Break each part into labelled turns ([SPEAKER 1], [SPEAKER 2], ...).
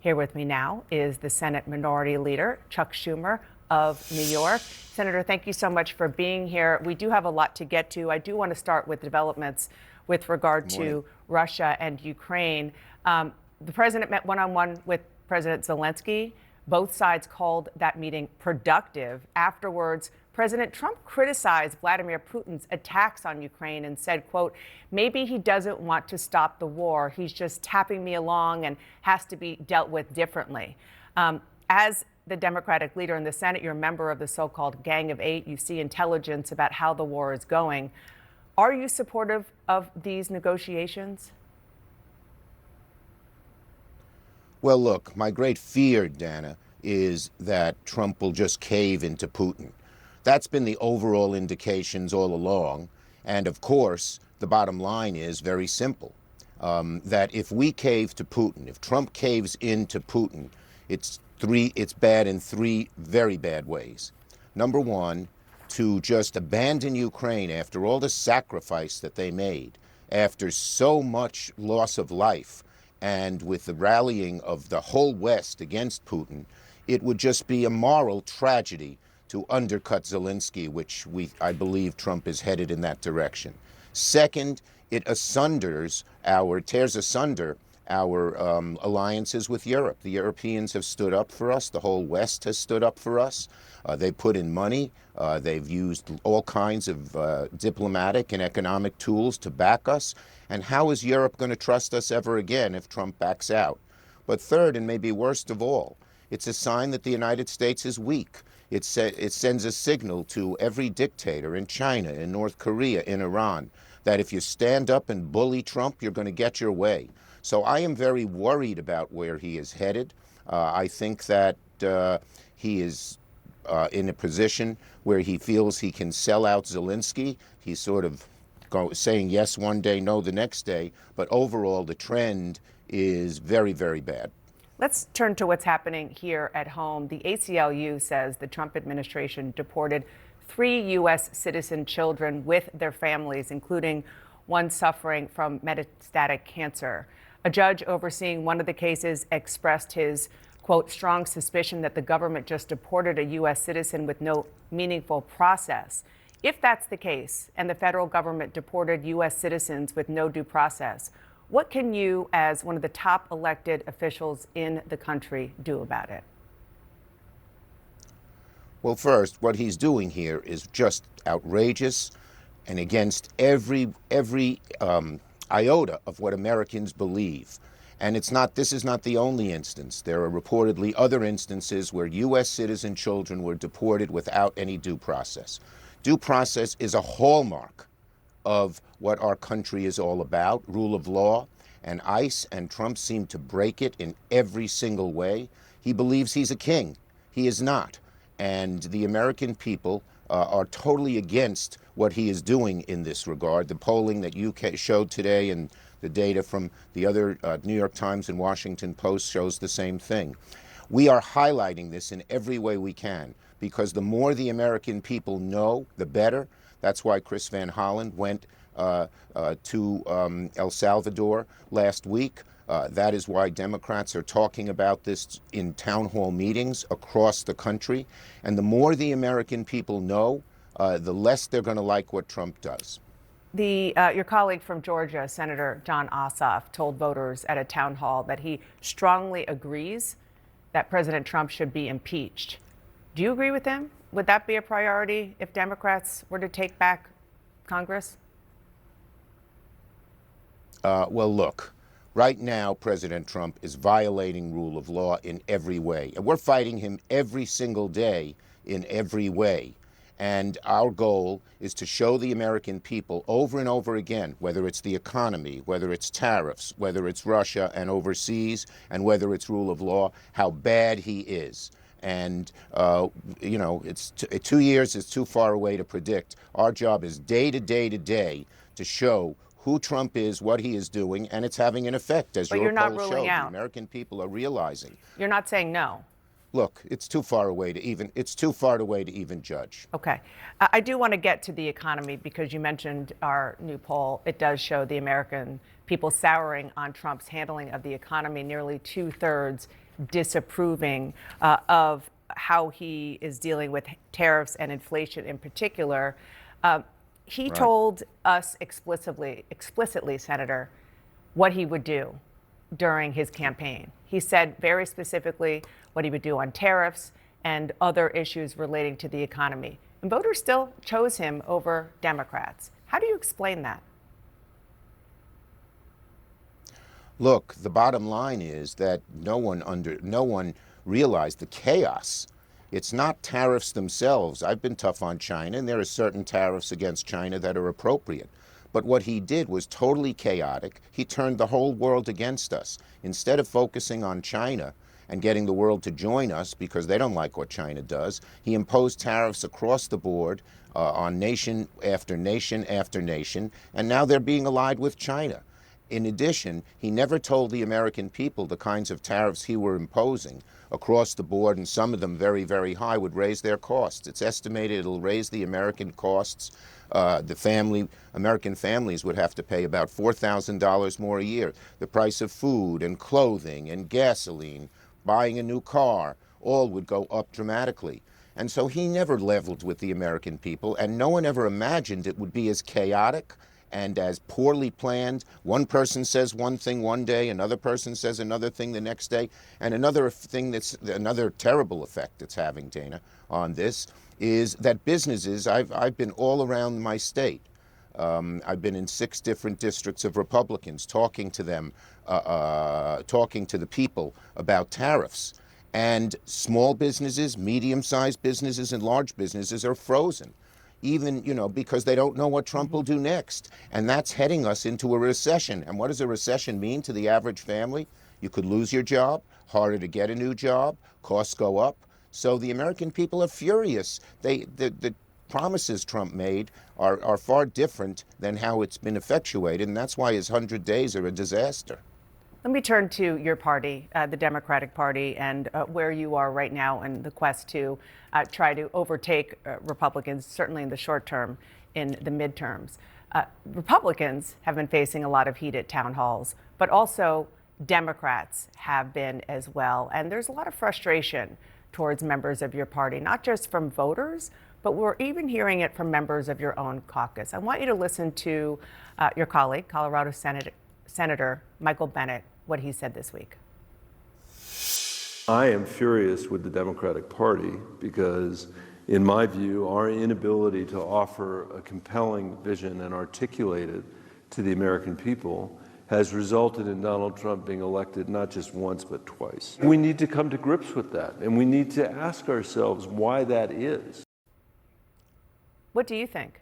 [SPEAKER 1] Here with me now is the Senate Minority Leader, Chuck Schumer of New York. Senator, thank you so much for being here. We do have a lot to get to. I do want to start with developments with regard to Russia and Ukraine. The president met one-on-one with President Zelensky. Both sides called that meeting productive. Afterwards, President Trump criticized Vladimir Putin's attacks on Ukraine and said, quote, maybe he doesn't want to stop the war. He's just tapping me along and has to be dealt with differently. As the Democratic leader in the Senate, you're a member of the so-called Gang of Eight. You see intelligence about how the war is going. Are you supportive of these negotiations?
[SPEAKER 2] Well, look, my great fear, Dana, is that Trump will just cave into Putin. That's been the overall indications all along. And of course, the bottom line is very simple, that if we cave to Putin, if Trump caves into Putin, it's bad in three very bad ways. Number one, to just abandon Ukraine after all the sacrifice that they made, after so much loss of life, and with the rallying of the whole West against Putin, it would just be a moral tragedy to undercut Zelensky, which I believe Trump is headed in that direction. Second, it tears asunder our alliances with Europe. The Europeans have stood up for us. The whole West has stood up for us. They put in money. They've used all kinds of diplomatic and economic tools to back us. And how is Europe going to trust us ever again if Trump backs out? But third, and maybe worst of all, it's a sign that the United States is weak. It sends a signal to every dictator in China, in North Korea, in Iran, that if you stand up and bully Trump, you're going to get your way. So I am very worried about where he is headed. I think that he is in a position where he feels he can sell out Zelensky. He's sort of saying yes one day, no the next day. But overall, the trend is very, very bad.
[SPEAKER 1] Let's turn to what's happening here at home. The ACLU says the Trump administration deported 3 U.S. citizen children with their families, including one suffering from metastatic cancer. A judge overseeing one of the cases expressed his, quote, strong suspicion that the government just deported a U.S. citizen with no meaningful process. If that's the case, and the federal government deported U.S. citizens with no due process, what can you, as one of the top elected officials in the country, do about it?
[SPEAKER 2] Well, first, what he's doing here is just outrageous and against every iota of what Americans believe. And this is not the only instance. There are reportedly other instances where U.S. citizen children were deported without any due process. Due process is a hallmark of what our country is all about, rule of law, and ICE, and Trump seemed to break it in every single way. He believes he's a king. He is not. And the American people are totally against what he is doing in this regard. The polling that you showed today and the data from the other New York Times and Washington Post shows the same thing. We are highlighting this in every way we can, because the more the American people know, the better. That's why Chris Van Hollen went to El Salvador last week. That is why Democrats are talking about this in town hall meetings across the country. And the more the American people know, the less they're going to like what Trump does.
[SPEAKER 1] Your colleague from Georgia, Senator Jon Ossoff, told voters at a town hall that he strongly agrees that President Trump should be impeached. Do you agree with him? Would that be a priority if Democrats were to take back Congress?
[SPEAKER 2] Well, look, right now, President Trump is violating rule of law in every way. And we're fighting him every single day in every way. And our goal is to show the American people over and over again, whether it's the economy, whether it's tariffs, whether it's Russia and overseas, and whether it's rule of law, how bad he is. And, it's 2 years is too far away to predict. Our job is day to day to day to show who Trump is, what he is doing, and it's having an effect, as your poll showed. The American people are realizing.
[SPEAKER 1] You're not saying no.
[SPEAKER 2] Look, it's too far away to even judge.
[SPEAKER 1] Okay. I do want to get to the economy because you mentioned our new poll. It does show the American people souring on Trump's handling of the economy. Nearly 2/3 disapproving of how he is dealing with tariffs and inflation in particular. He
[SPEAKER 2] Right.
[SPEAKER 1] told us explicitly, Senator, what he would do during his campaign. He said very specifically what he would do on tariffs and other issues relating to the economy. And voters still chose him over Democrats. How do you explain that?
[SPEAKER 2] Look, the bottom line is that no one realized the chaos. It's not tariffs themselves. I've been tough on China, and there are certain tariffs against China that are appropriate. But what he did was totally chaotic. He turned the whole world against us. Instead of focusing on China and getting the world to join us because they don't like what China does, he imposed tariffs across the board on nation after nation after nation, and now they're being allied with China. In addition, he never told the American people the kinds of tariffs he were imposing across the board, and some of them very, very high, would raise their costs. It's estimated it'll raise the American costs. American families would have to pay about $4,000 more a year. The price of food and clothing and gasoline, buying a new car, all would go up dramatically. And so he never leveled with the American people, and no one ever imagined it would be as chaotic and as poorly planned. One person says one thing one day, another person says another thing the next day, and another terrible effect it's having, Dana, on this is that businesses, I've been all around my state. I've been in 6 different districts of Republicans talking to them, talking to the people about tariffs. And small businesses, medium-sized businesses, and large businesses are frozen, even, because they don't know what Trump will do next. And that's heading us into a recession. And what does a recession mean to the average family? You could lose your job, harder to get a new job, costs go up. So the American people are furious. The promises Trump made are far different than how it's been effectuated, and that's why his 100 days are a disaster.
[SPEAKER 1] Let me turn to your party, the Democratic Party, and where you are right now in the quest to try to overtake Republicans, certainly in the short term, in the midterms. Republicans have been facing a lot of heat at town halls, but also Democrats have been as well. And there's a lot of frustration towards members of your party, not just from voters, but we're even hearing it from members of your own caucus. I want you to listen to your colleague, Colorado Senator Michael Bennet, what he said this week.
[SPEAKER 3] I am furious with the Democratic Party because, in my view, our inability to offer a compelling vision and articulate it to the American people has resulted in Donald Trump being elected not just once, but twice. We need to come to grips with that, and we need to ask ourselves why that is.
[SPEAKER 1] What do you think?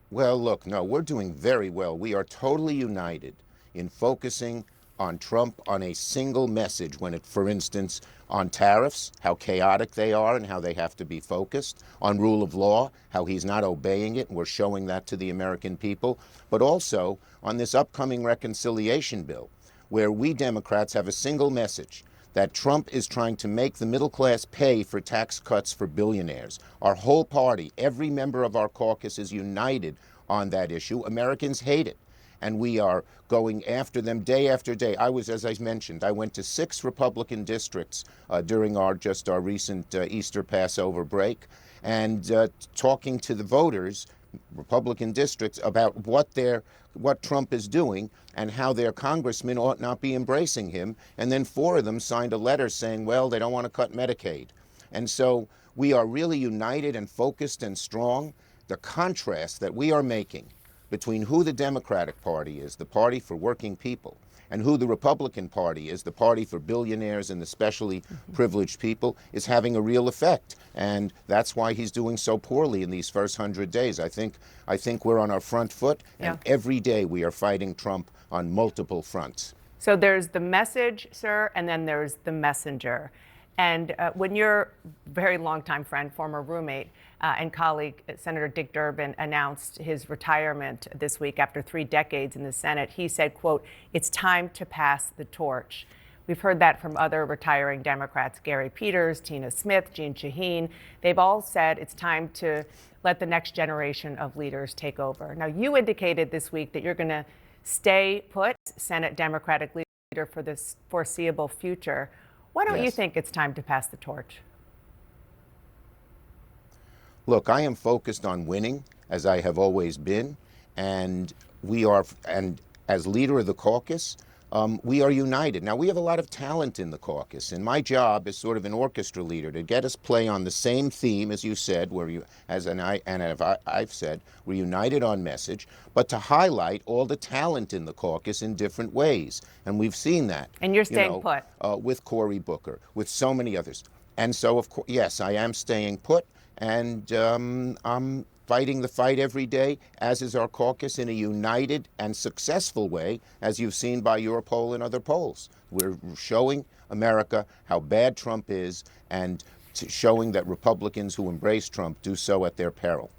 [SPEAKER 2] Well, look, no, we're doing very well. We are totally united in focusing on Trump on a single message when it, for instance, on tariffs, how chaotic they are and how they have to be focused, on rule of law, how he's not obeying it, and we're showing that to the American people, but also on this upcoming reconciliation bill, where we Democrats have a single message, that Trump is trying to make the middle class pay for tax cuts for billionaires. Our whole party, every member of our caucus is united on that issue. Americans hate it, and we are going after them day after day. As I mentioned, I went to 6 Republican districts during our recent Easter Passover break, and talking to the voters, Republican districts, about what Trump is doing and how their congressmen ought not be embracing him. And then 4 of them signed a letter saying, well, they don't want to cut Medicaid. And so we are really united and focused and strong. The contrast that we are making between who the Democratic Party is, the party for working people, and who the Republican Party is, the party for billionaires and especially privileged people, is having a real effect. And that's why he's doing so poorly in these first 100 days. I think we're on our front foot, and every day we are fighting Trump on multiple fronts.
[SPEAKER 1] So there's the message, sir, and then there's the messenger. And when your very longtime friend, former roommate and colleague, Senator Dick Durbin, announced his retirement this week after 3 decades in the Senate, he said, quote, "It's time to pass the torch." We've heard that from other retiring Democrats, Gary Peters, Tina Smith, Jeanne Shaheen. They've all said it's time to let the next generation of leaders take over. Now, you indicated this week that you're going to stay put, Senate Democratic leader. leader for this foreseeable future. Why don't you
[SPEAKER 2] Yes.
[SPEAKER 1] think it's time to pass the torch?
[SPEAKER 2] Look, I am focused on winning, as I have always been, and as leader of the caucus, we are united. Now, we have a lot of talent in the caucus, and my job as sort of an orchestra leader to get us play on the same theme, as you said, I've said, we're united on message, but to highlight all the talent in the caucus in different ways, and we've seen that.
[SPEAKER 1] And you're staying put.
[SPEAKER 2] With Cory Booker, with so many others, and so of course, yes, I am staying put, and I'm fighting the fight every day, as is our caucus, in a united and successful way, as you've seen by your poll and other polls. We're showing America how bad Trump is, and showing that Republicans who embrace Trump do so at their peril.